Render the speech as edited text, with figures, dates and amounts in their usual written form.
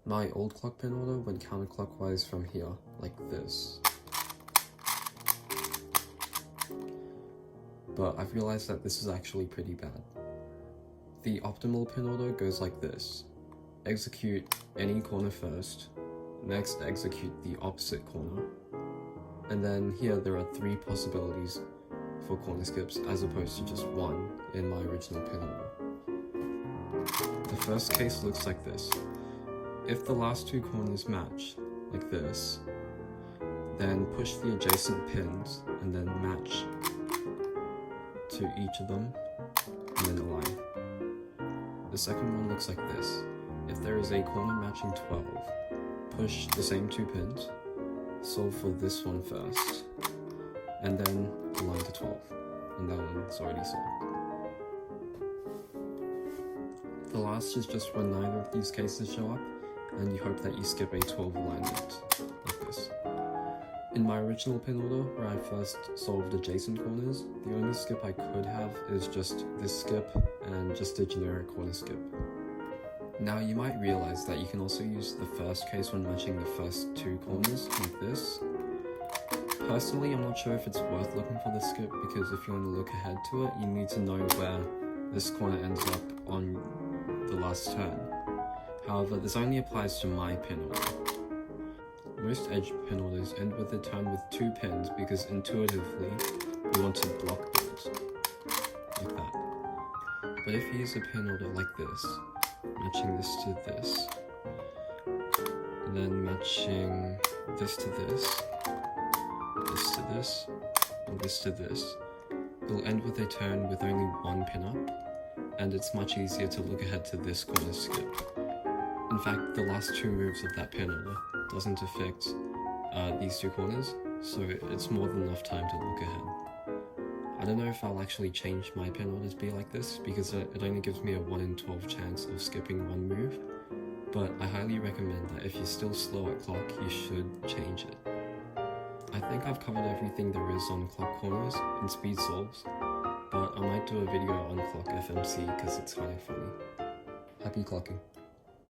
My old clock pin order went counterclockwise from here, like this. But I've realized that this is actually pretty bad. The optimal pin order goes like this. Execute any corner first, next execute the opposite corner, and then here there are 3 possibilities for corner skips as opposed to just 1 in my original pin order. The first case looks like this. If the last 2 corners match, like this, then push the adjacent pins and then match to each of them, and then align. The second one looks like this. If there is a corner matching 12, push the same 2 pins, solve for this one first, and then align to 12, and that one's already solved. The last is just when neither of these cases show up, and you hope that you skip a 12 alignment, like this. In my original pin order, where I first solved adjacent corners, the only skip I could have is just this skip and just a generic corner skip. Now you might realize that you can also use the first case when matching the first 2 corners, like this. Personally, I'm not sure if it's worth looking for this skip, because if you want to look ahead to it, you need to know where this corner ends up on the last turn. However, this only applies to my pin order. Most edge pin orders end with a turn with 2 pins because intuitively we want to block those, like that. But if you use a pin order like this, matching this to this, and then matching this to this, this to this, and this to this, you'll end with a turn with only 1 pin up, and it's much easier to look ahead to this corner skip. In fact, the last 2 moves of that pin order doesn't affect these 2 corners, so it's more than enough time to look ahead. I don't know if I'll actually change my pin order to be like this, because it only gives me a 1 in 12 chance of skipping 1 move, but I highly recommend that if you're still slow at clock, you should change it. I think I've covered everything there is on clock corners and speed solves, but I might do a video on clock FMC because it's kind of funny. Happy clocking.